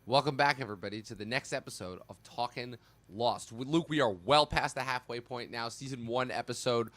Welcome back, everybody, to the next episode of Talkin' Lost. Luke, we are well past the halfway point now. Season 1, episode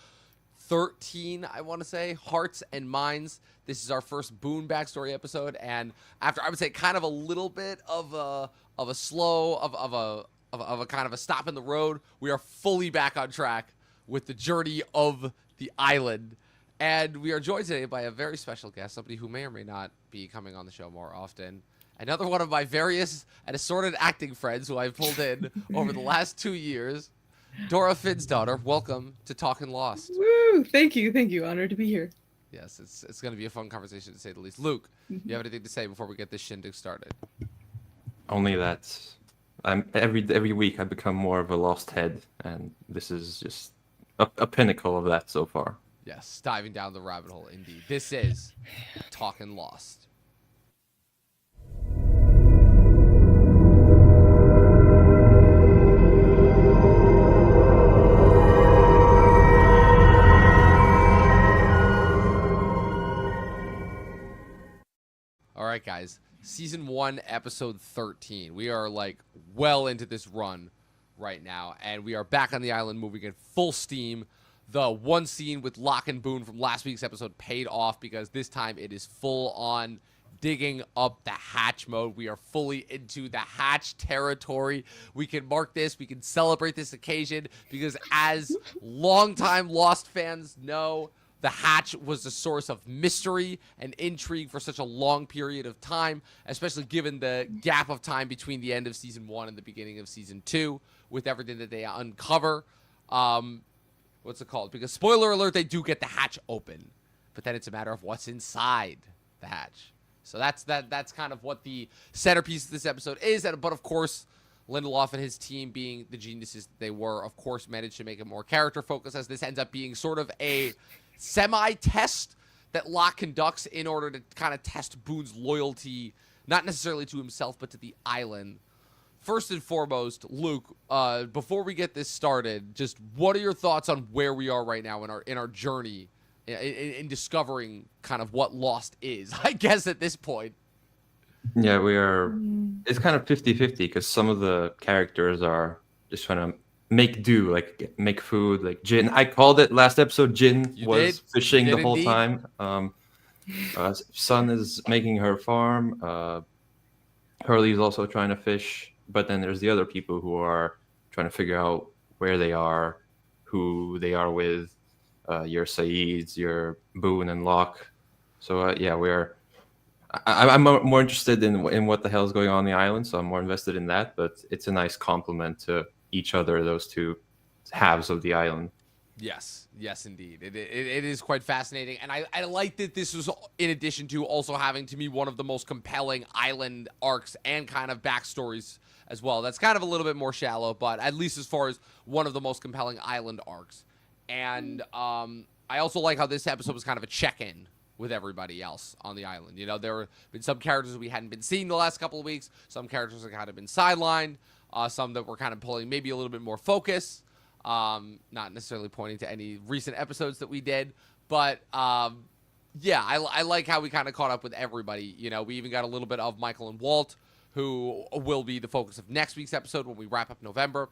13, I want to say, Hearts and Minds. This is our first Boone backstory episode, and after, I would say, kind of a little bit of a kind of a stop in the road, we are fully back on track with the journey of the island. And we are joined today by a very special guest, somebody who may or may not be coming on the show more often. Another one of my various and assorted acting friends who I've pulled in over the last 2 years, Dora Finn's daughter. Welcome to Talkin' Lost. Woo! Thank you. Honored to be here. Yes, it's going to be a fun conversation to say the least. Luke, you have anything to say before we get this shindig started? Only that I'm every week I become more of a lost head, and this is just a pinnacle of that so far. Yes, diving down the rabbit hole, indeed. This is Talkin' Lost. All right, guys. Season 1, episode 13. We are, like, well into this run right now, and we are back on the island moving at full steam. The one scene with Locke and Boone from last week's episode paid off because this time it is full-on digging up the hatch mode. We are fully into the hatch territory. We can mark this. We can celebrate this occasion because as longtime Lost fans know, the hatch was a source of mystery and intrigue for such a long period of time, especially given the gap of time between the end of Season 1 and the beginning of Season 2 with everything that they uncover. What's it called? Because, spoiler alert, they do get the hatch open, but then it's a matter of what's inside the hatch. So that's kind of what the centerpiece of this episode is. But, of course, Lindelof and his team, being the geniuses that they were, of course, managed to make it more character-focused, as this ends up being sort of a semi-test that Locke conducts in order to kind of test Boone's loyalty, not necessarily to himself, but to the island. First and foremost, Luke, before we get this started, just what are your thoughts on where we are right now in our journey in discovering kind of what Lost is, I guess, at this point? Yeah, we are. It's kind of 50-50 because some of the characters are just trying to make do, like make food, like Jin. I called it last episode. Jin was fishing the whole time. Sun is making her farm. Hurley's also trying to fish. But then there's the other people who are trying to figure out where they are, who they are with. Your Saeeds, your Boone and Locke. So yeah, I'm more interested in what the hell is going on the island. So I'm more invested in that. But it's a nice compliment to each other, those two halves of the island. Yes, indeed. It is quite fascinating. And I like that this was in addition to also having, to me, one of the most compelling island arcs and kind of backstories as well. That's kind of a little bit more shallow, but at least as far as one of the most compelling island arcs. And I also like how this episode was kind of a check-in with everybody else on the island. You know, there have been some characters we hadn't been seeing the last couple of weeks, some characters that kind of been sidelined, some that were kind of pulling maybe a little bit more focus, not necessarily pointing to any recent episodes that we did, but yeah, I like how we kind of caught up with everybody. You know, we even got a little bit of Michael and Walt, who will be the focus of next week's episode when we wrap up November.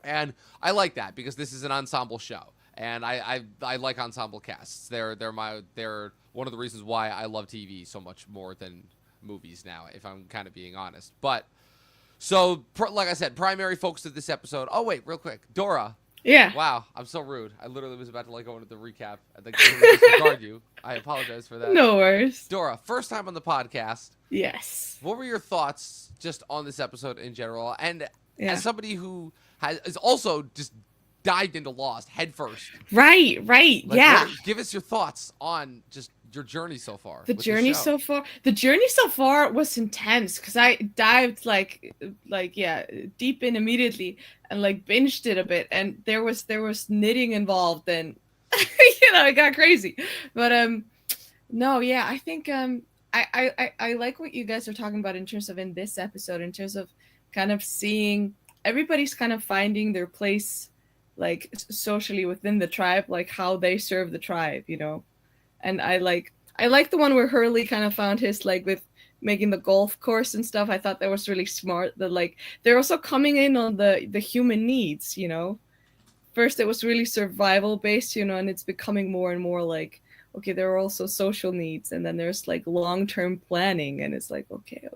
And I like that because this is an ensemble show, and I like ensemble casts. They're one of the reasons why I love TV so much more than movies now, if I'm kind of being honest. But so, like I said, primary focus of this episode. Oh wait, real quick, Dora. Yeah. Wow, I'm so rude. I literally was about to go into the recap and then disregard you. I apologize for that. No worries. Dora, first time on the podcast. Yes. What were your thoughts just on this episode in general? And Yeah. as somebody who is also just dived into Lost headfirst. Right. Yeah. Give us your thoughts on just your journey so far. The journey so far was intense because I dived like deep in immediately and like binged it a bit, and there was knitting involved, and it got crazy. But no, yeah, I think I like what you guys are talking about in terms of in this episode, in terms of kind of seeing everybody's kind of finding their place, like socially within the tribe, like how they serve the tribe, and I like the one where Hurley kind of found his, like, with making the golf course and stuff. I thought that was really smart. That like they're also coming in on the human needs. First it was really survival based, and it's becoming more and more like, okay, there are also social needs, and then there's like long-term planning, and it's like, okay.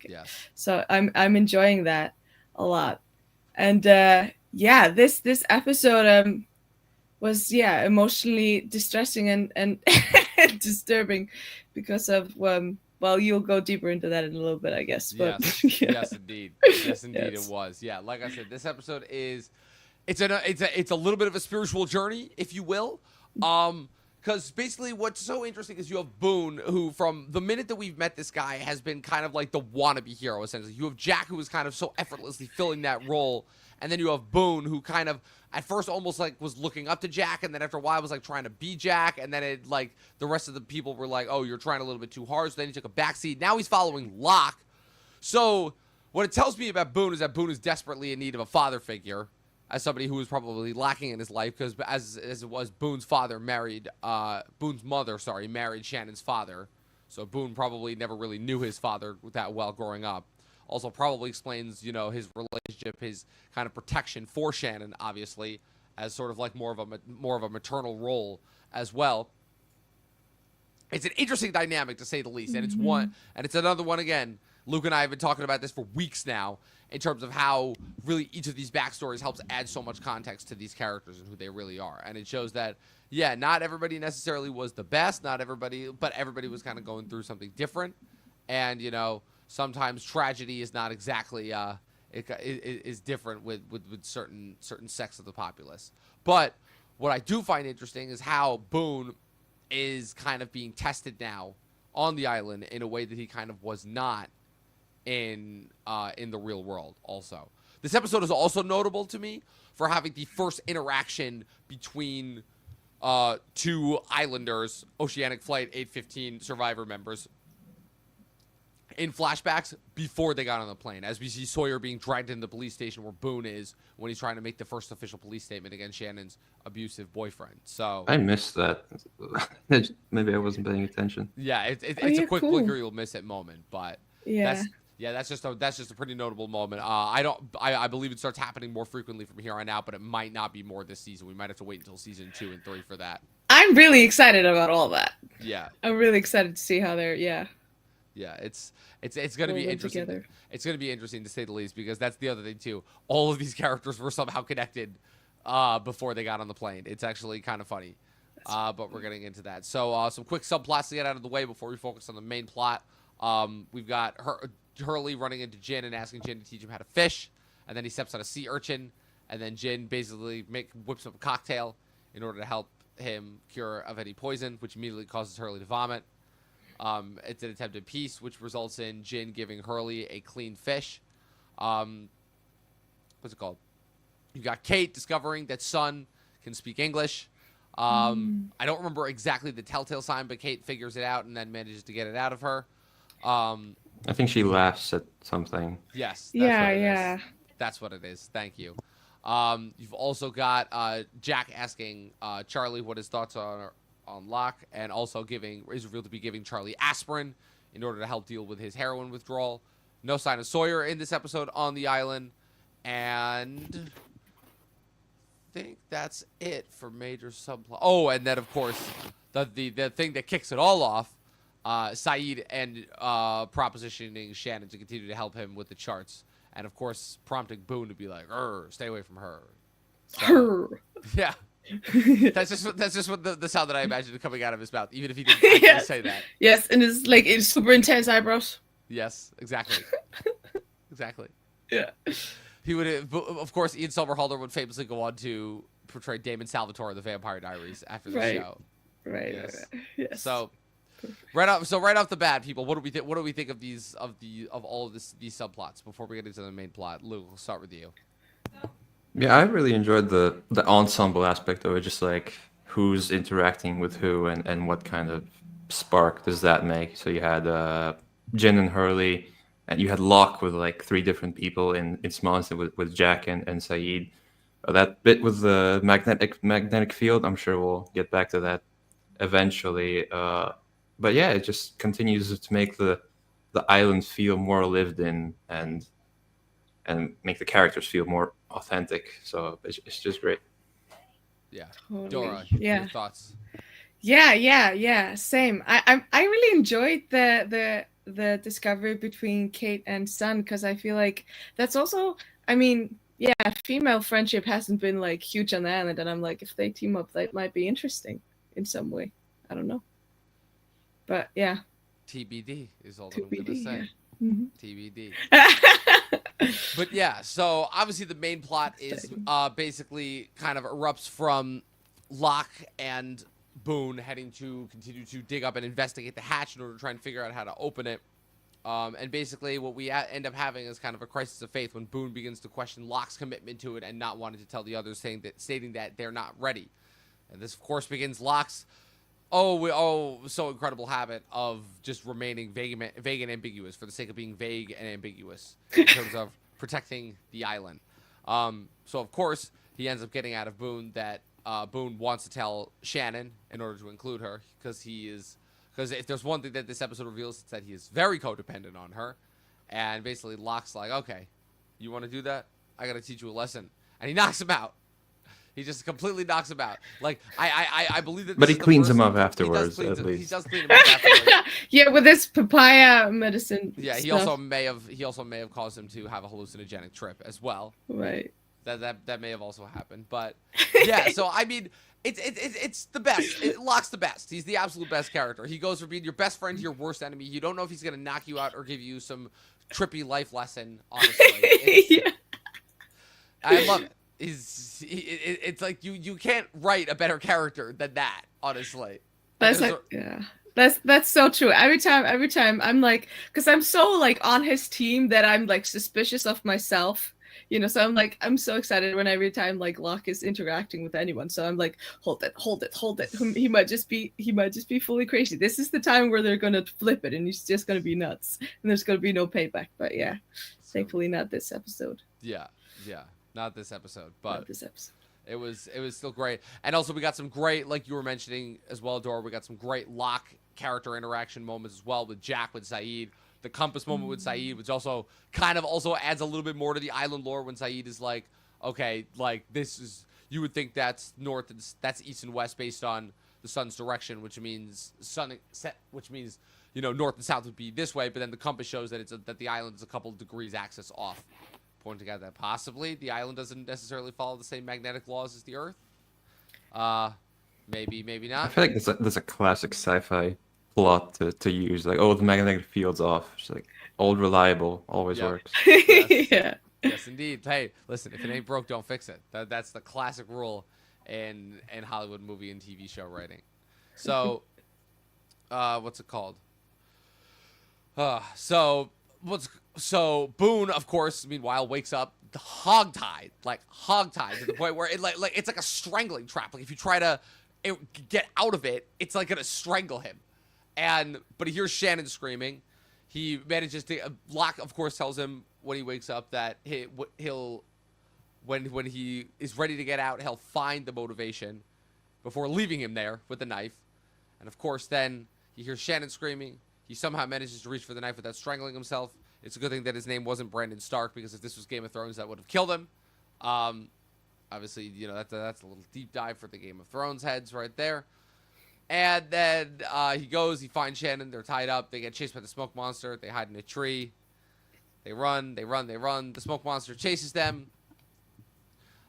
Yes. So I'm enjoying that a lot. And this episode was emotionally distressing and disturbing because of well, you'll go deeper into that in a little bit, I guess. But Yes. yeah. Yes, indeed. Yes, indeed, Yes. it was. Yeah, like I said, this episode is it's a little bit of a spiritual journey, if you will. Because basically, what's so interesting is you have Boone, who from the minute that we've met this guy has been kind of like the wannabe hero. Essentially, you have Jack, who was kind of so effortlessly filling that role, and then you have Boone, who kind of at first almost like was looking up to Jack, and then after a while was like trying to be Jack, and then it like the rest of the people were like, "Oh, you're trying a little bit too hard," so then he took a backseat. Now he's following Locke. So what it tells me about Boone is that Boone is desperately in need of a father figure, as somebody who was probably lacking in his life, because as it was, Boone's mother married Shannon's father, so Boone probably never really knew his father that well growing up. Also, probably explains his relationship, his kind of protection for Shannon, obviously, as sort of like more of a maternal role as well. It's an interesting dynamic to say the least, and it's another one again. Luke and I have been talking about this for weeks now, in terms of how really each of these backstories helps add so much context to these characters and who they really are. And it shows that, yeah, not everybody necessarily was the best, but everybody was kind of going through something different. And, sometimes tragedy is not exactly, is different with certain sects of the populace. But what I do find interesting is how Boone is kind of being tested now on the island in a way that he kind of was not in the real world. Also, this episode is also notable to me for having the first interaction between two Islanders, Oceanic Flight 815 survivor members, in flashbacks before they got on the plane, as we see Sawyer being dragged into the police station where Boone is when he's trying to make the first official police statement against Shannon's abusive boyfriend. So I missed that. Maybe I wasn't paying attention. Yeah, it's a quick flicker you'll miss at moment, but Yeah. that's just a pretty notable moment. I believe it starts happening more frequently from here on out, but it might not be more this season. We might have to wait until season 2 and 3 for that. I'm really excited about all that. Yeah. I'm really excited to see how they're Yeah, it's going to be interesting. Together. It's going to be interesting to say the least, because that's the other thing too. All of these characters were somehow connected before they got on the plane. It's actually kind of funny. But we're getting into that. So some quick subplots to get out of the way before we focus on the main plot. We've got Hurley running into Jin and asking Jin to teach him how to fish, and then he steps on a sea urchin, and then Jin basically whips up a cocktail in order to help him cure of any poison, which immediately causes Hurley to vomit. It's an attempted peace, which results in Jin giving Hurley a clean fish. What's it called? You've got Kate discovering that Sun can speak English. I don't remember exactly the telltale sign, but Kate figures it out and then manages to get it out of her. I think she laughs at something. Yes. That's what it is. Thank you. You've also got Jack asking Charlie what his thoughts are on Locke, and also is revealed to be giving Charlie aspirin in order to help deal with his heroin withdrawal. No sign of Sawyer in this episode on the island, and I think that's it for major subplot. Oh, and then of course the thing that kicks it all off, Saeed and propositioning Shannon to continue to help him with the charts, and of course prompting Boone to be like, stay away from her. So, yeah. That's just what the sound that I imagined coming out of his mouth, even if he didn't actually say that. Yes, and it's super intense eyebrows. Yes, exactly. Exactly. Yeah. He would, of course, Ian Somerhalder would famously go on to portray Damon Salvatore in the Vampire Diaries after the show. Right. Yes. Yes. So right off the bat, people, what do we think of these of all of these subplots before we get into the main plot? Luke, we'll start with you. Yeah, I really enjoyed the ensemble aspect of it, just like who's interacting with who and what kind of spark does that make. So you had Jin and Hurley, and you had Locke with like 3 different people in Smonson with Jack and Saeed. That bit with the magnetic field, I'm sure we'll get back to that eventually. But yeah, it just continues to make the the island feel more lived in and make the characters feel more authentic. So it's just great. Yeah. Totally. Dora, Yeah. your thoughts? Yeah. Same. I really enjoyed the discovery between Kate and Sun, because I feel like that's also, I mean, yeah, female friendship hasn't been like huge on the island, and I'm like, if they team up, that might be interesting in some way. I don't know, but yeah, TBD is all that to I'm gonna say. yeah. TBD. Mm-hmm. But yeah, so obviously the main plot is basically kind of erupts from Locke and Boone heading to continue to dig up and investigate the hatch in order to try and figure out how to open it. And basically what we end up having is kind of a crisis of faith when Boone begins to question Locke's commitment to it and not wanting to tell the others, stating that they're not ready. And this, of course, begins Locke's so incredible habit of just remaining vague and ambiguous for the sake of being vague and ambiguous in terms of protecting the island. So, of course, he ends up getting out of Boone that Boone wants to tell Shannon in order to include her, because if there's one thing that this episode reveals, it's that he is very codependent on her. And basically Locke's like, okay, you want to do that? I got to teach you a lesson. And he knocks him out. He just completely knocks him out. Like, I believe that. But he cleans him up afterwards, He at least. He does clean him up afterwards. Yeah, with this papaya medicine. Yeah, he stuff. also may have caused him to have a hallucinogenic trip as well. Right. That may have also happened. But yeah, so I mean, it's the best. Locke's the best. He's the absolute best character. He goes from being your best friend to your worst enemy. You don't know if he's gonna knock you out or give you some trippy life lesson. Honestly, Yeah. I love it. It's like you can't write a better character than that, honestly. That's like, yeah. That's so true. Every time I'm like, because I'm so like on his team that I'm like suspicious of myself, you know. So I'm so excited when every time like Locke is interacting with anyone. So I'm like, hold it. He might just be fully crazy. This is the time where they're gonna flip it, and he's just gonna be nuts, and there's gonna be no payback. But yeah, thankfully not this episode. Yeah. Not this episode, but Not this episode. it was still great. And also we got some great, like you were mentioning as well, Dora, we got some great Locke character interaction moments as well with Jack, with Saeed. The compass moment with Saeed, which also kind of also adds a little bit more to the island lore when Saeed is like, okay, like this is, you would think that's north and that's east and west based on the sun's direction, which means you know, north and south would be this way, but then the compass shows that that the island is a couple of degrees axis off, pointing out that possibly the island doesn't necessarily follow the same magnetic laws as the Earth. Maybe not. I feel like there's a classic sci-fi plot to use, like, oh, the magnetic field's off. It's like old reliable, always works. Yes. Yeah. Yes, indeed. Hey, listen, if it ain't broke, don't fix it. That's the classic rule in Hollywood movie and TV show writing. So, what's it called? So Boone, of course, meanwhile, wakes up hogtied to the point where it like it's like a strangling trap. Like if you try to get out of it, it's like gonna strangle him. But he hears Shannon screaming. He manages to Locke, of course, tells him when he wakes up that he'll when he is ready to get out, he'll find the motivation before leaving him there with the knife. And of course, then he hears Shannon screaming. He somehow manages to reach for the knife without strangling himself. It's a good thing that his name wasn't Brandon Stark, because if this was Game of Thrones, that would have killed him. Obviously, you know, that's a little deep dive for the Game of Thrones heads right there. And then he goes, he finds Shannon. They're tied up. They get chased by the smoke monster. They hide in a tree. They run. The smoke monster chases them.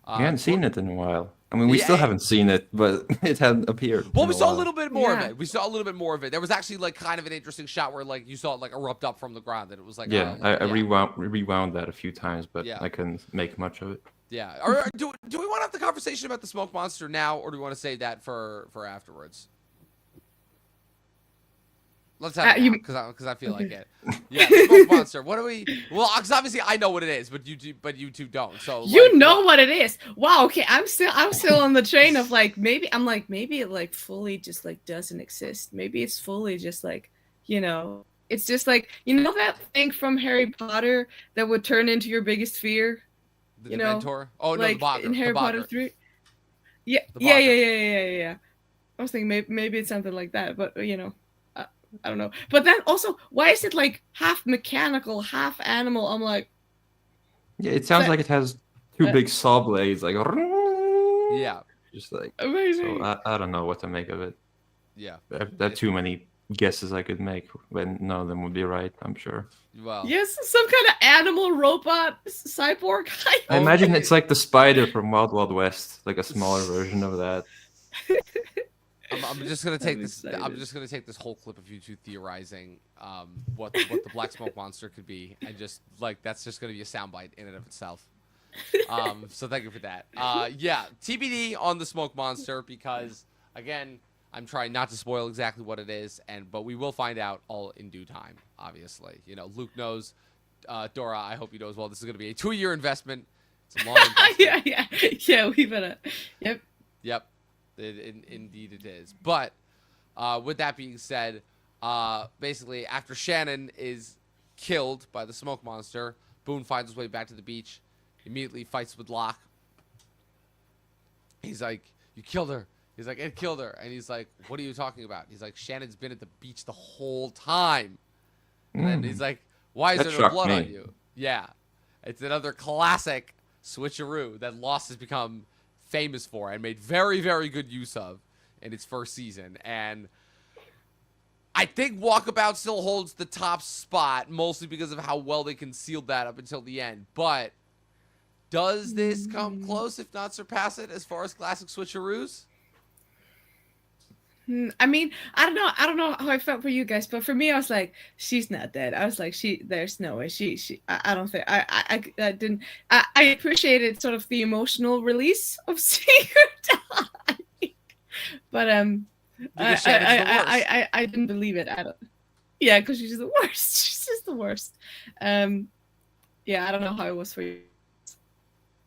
We hadn't seen it in a while. I mean, we still haven't seen it, but it hadn't appeared. Well, we saw a little bit more of it. There was actually like kind of an interesting shot where like you saw it like erupt up from the ground, and it was like I rewound that a few times, but I couldn't make much of it. Yeah. Or do we want to have the conversation about the smoke monster now, or do we want to save that for afterwards? Let's have it because I feel like it. Yeah, smoke monster. What do we? Well, because obviously I know what it is, but you two don't. So you know what it is. Wow. Okay, I'm still on the train of like maybe it like fully just like doesn't exist. Maybe it's fully just like, you know, it's just like, you know, that thing from Harry Potter that would turn into your biggest fear. The Dementor. Oh no, like the Bogger. In Harry Potter 3. Yeah. I was thinking maybe it's something like that, but you know. I don't know. But then also, why is it like half mechanical, half animal? I'm like, Yeah, it sounds that, like it has two uh, big saw blades, like Yeah, just like. So amazing. I don't know what to make of it. yeah. There are too many guesses I could make when none of them would be right, I'm sure. Well, Yes, some kind of animal robot cyborg. I well, imagine it's like the spider from Wild Wild West, like a smaller version of that. I'm just gonna I'm take this. I'm excited. just gonna take this whole clip of you two theorizing what the black smoke monster could be, and just like that's just gonna be a soundbite in and of itself. So thank you for that. Yeah, TBD on the smoke monster because again, I'm trying not to spoil exactly what it is, but we will find out all in due time. Obviously, you know, Luke knows. Dora, I hope you know as well. This is gonna be a 2-year investment. It's a long investment. Yeah. We better. Yep. Yep, indeed it is. But with that being said, basically after Shannon is killed by the smoke monster, Boone finds his way back to the beach, immediately fights with Locke. He's like, "You killed her." He's like, "It killed her," and he's like, "What are you talking about?" He's like, "Shannon's been at the beach the whole time." And then he's like, "Why is That there no shocked blood on me. you?" Yeah, it's another classic switcheroo that Lost has become famous for and made very, very good use of in its first season. And I think Walkabout still holds the top spot, mostly because of how well they concealed that up until the end. But does this come close, if not surpass it, as far as classic switcheroos? I mean, I don't know how I felt for you guys, but for me, I was like, she's not dead. I was like, there's no way. I don't think, I didn't, I appreciated sort of the emotional release of seeing her die, but Because Shannon's the worst. I didn't believe it. I don't. Yeah, because she's the worst. She's just the worst. Yeah, I don't know how it was for you,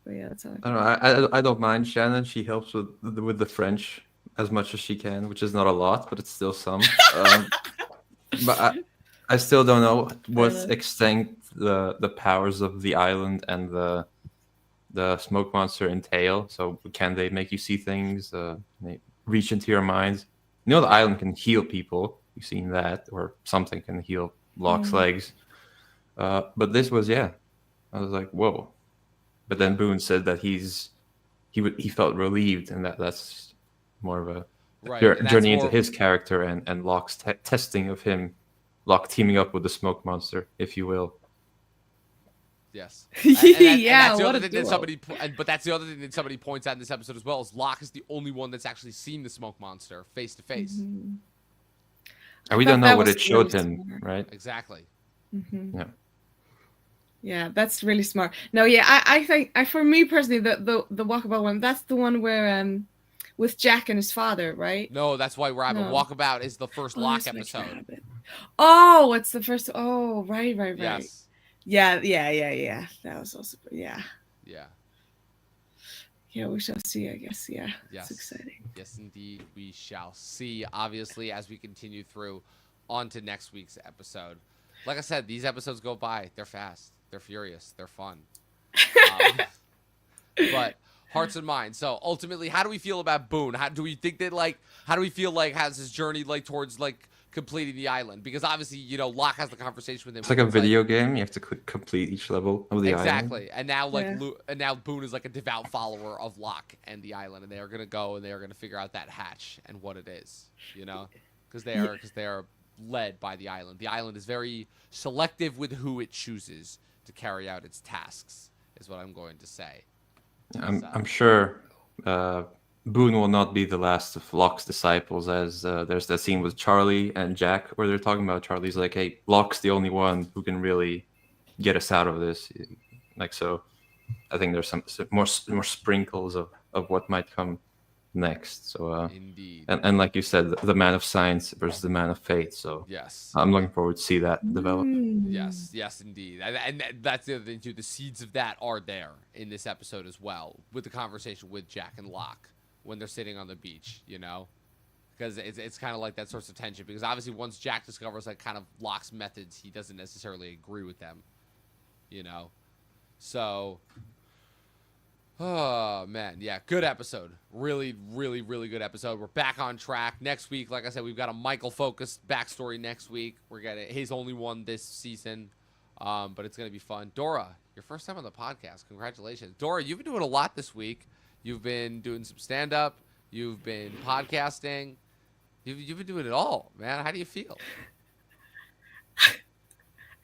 but yeah, that's how I don't know. I don't mind Shannon. She helps with the French as much as she can, which is not a lot, but it's still some. But I still don't know what extent the powers of the island and the smoke monster entail. So can they make you see things? They reach into your mind. You know, the island can heal people. You've seen that, or something can heal Locke's legs. But this was, yeah. I was like, whoa. But then Boone said that he felt relieved, and that's more of a journey into his character and Locke's testing of him, Locke teaming up with the smoke monster, if you will. Yes. Yeah, but that's the other thing that somebody points out in this episode as well is Locke is the only one that's actually seen the smoke monster face to face. Mm-hmm. And we don't know what it showed him, right? Exactly. Mm-hmm. Yeah. Yeah, that's really smart. No, yeah, I think for me personally, the Walkabout one, that's the one where with Jack and his father, right? No, that's White Rabbit. No. Walkabout is the first Locke episode. Oh, it's the first. Oh, right. Yes. Yeah. That was also Yeah. Yeah, we shall see, I guess. Yeah. Yes. It's exciting. Yes, indeed, we shall see. Obviously, as we continue through on to next week's episode. Like I said, these episodes go by. They're fast. They're furious. They're fun. But hearts and minds. So ultimately, how do we feel about Boone? How do we feel like has his journey like towards like completing the island? Because obviously, you know, Locke has the conversation with him. It's like a video game. You have to complete each level of the island. Exactly. And now now Boone is like a devout follower of Locke and the island, and they are gonna go and they are gonna figure out that hatch and what it is. You know, because they are led by the island. The island is very selective with who it chooses to carry out its tasks, is what I'm going to say. I'm sure Boone will not be the last of Locke's disciples, as there's that scene with Charlie and Jack where they're talking about Charlie's like, hey, Locke's the only one who can really get us out of this. Like, so I think there's some more sprinkles of what might come next. So indeed. And like you said, the man of science versus the man of faith. So yes, I'm looking forward to see that develop. Yes, indeed. And that's the other thing too. The seeds of that are there in this episode as well, with the conversation with Jack and Locke when they're sitting on the beach. You know, because it's kind of like that source of tension. Because obviously, once Jack discovers like kind of Locke's methods, he doesn't necessarily agree with them. You know, so Oh man, yeah, good episode. Really, really, really good episode. We're back on track. Next week, like I said, we've got a Michael-focused backstory next week. We're getting his only one this season, but it's gonna be fun. Dora, your first time on the podcast. Congratulations, Dora. You've been doing a lot this week. You've been doing some stand-up. You've been podcasting. You've been doing it all, man. How do you feel?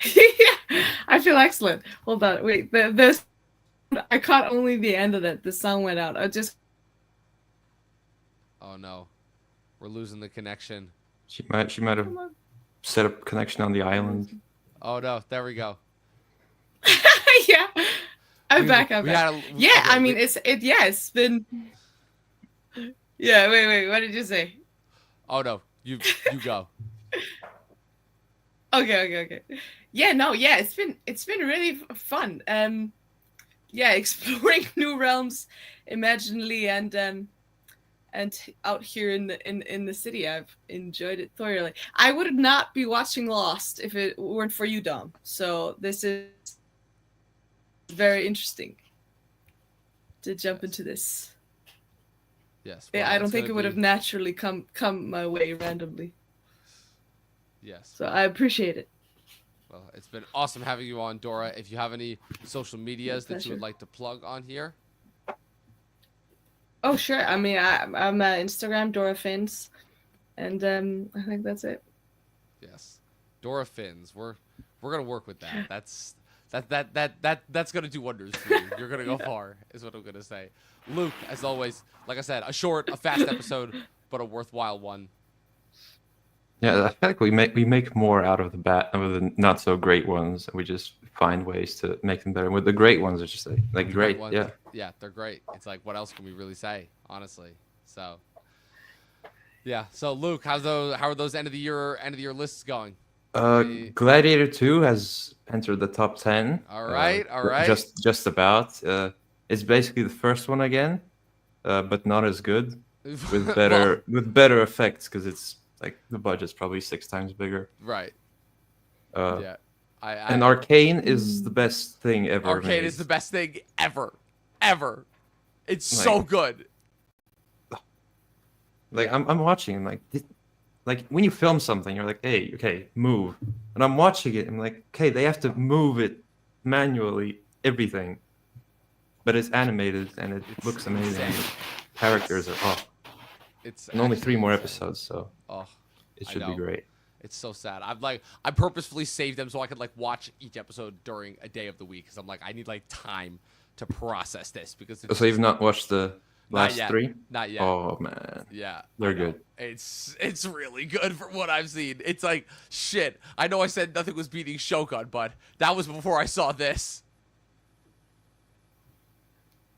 Yeah, I feel excellent. Hold on, wait. The I caught only the end of it. The song went out. I just. Oh no, we're losing the connection. She might have set up connection on the island. Oh no, there we go. Yeah, I'm We- back. we had a- Yeah, okay, I mean, we- it's been. Yeah, wait. What did you say? Oh no, you go. Okay. Yeah, no, yeah, it's been really fun. Yeah, exploring new realms, imaginally, and out here in the city, I've enjoyed it thoroughly. I would not be watching Lost if it weren't for you, Dom. So this is very interesting to jump into this. Yes. Yeah, well, I don't it's think gonna it would be- have naturally come my way randomly. Yes. So I appreciate it. Well, it's been awesome having you on, Dora. If you have any social medias that you pleasure. would like to plug on here, Oh sure. I mean, I'm Instagram Dora Fins, and I think that's it. yes, Dora Fins. We're gonna work with that. That's gonna do wonders for you. You're gonna go far, is what I'm gonna say. Luke, as always, like I said, a fast episode, but a worthwhile one. Yeah, I feel like we make more out of the not so great ones. We just find ways to make them better. With the great ones, it's just like great. Ones, Yeah. Yeah, they're great. It's like, what else can we really say, honestly? So, yeah. So, Luke, how are those end of the year lists going? Any- Gladiator 2 has entered the top 10. All right. Just about. It's basically the first one again, but not as good. With better effects, because it's like the budget's probably 6 times bigger. Right. Uh, Yeah. and Arcane is the best thing ever. Arcane made. is the best thing ever. It's Like- so good. Like I'm watching, like when you film something, you're like, hey, okay, move. And I'm watching it, I'm like, okay, they have to move it manually, everything. But it's animated and it looks amazing. insane. The characters are It's and only actually 3 more insane. episodes, so Oh, it I should be know. great. it's so sad. I purposefully saved them so I could like watch each episode during a day of the week because I'm like I need like time to process this because it's So you've not watched the Not last yet. 3? not yet. Oh man, Yeah, they're I know. good. It's really good for what I've seen. It's like shit. I know I said nothing was beating Shogun, but that was before I saw this.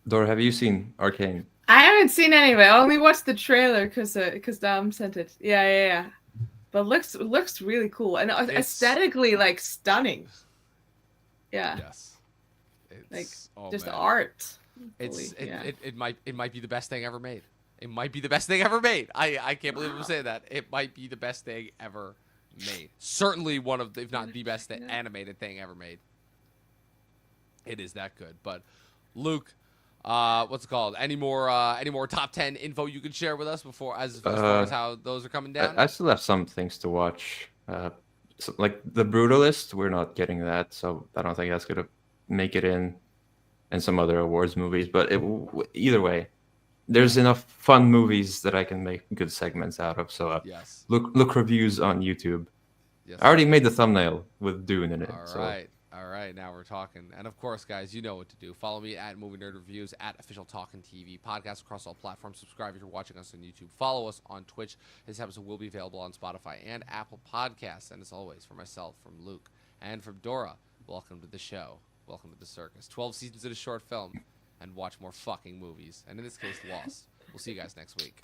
Dora, have you seen Arcane? I haven't seen any of it. I only watched the trailer because Dom sent it. Yeah. But looks really cool and aesthetically like stunning. Yeah, Yes. It's, Like, oh, just man. art. It's Fully, yeah. it might be the best thing ever made. It might be the best thing ever made. I can't believe I'm saying that. It might be the best thing ever made. Certainly one of the, if not the best Yeah. animated thing ever made. It is that good. But Luke, what's it called? Any more top 10 info you can share with us before as far as how those are coming down? I still have some things to watch. So, like the Brutalist, we're not getting that, so I don't think that's gonna make it in, and some other awards movies. But either way, there's enough fun movies that I can make good segments out of. So Yes. look reviews on YouTube. Yes. I already made the thumbnail with Dune in it. All so right. All right, now we're talking. And of course, guys, you know what to do. Follow me at Movie Nerd Reviews, at Official Talkin TV, podcast across all platforms. Subscribe if you're watching us on YouTube. Follow us on Twitch. This episode will be available on Spotify and Apple Podcasts. And as always, for myself, from Luke, and from Dora, welcome to the show. Welcome to the circus. 12 seasons in a short film, and watch more fucking movies. And in this case, Lost. We'll see you guys next week.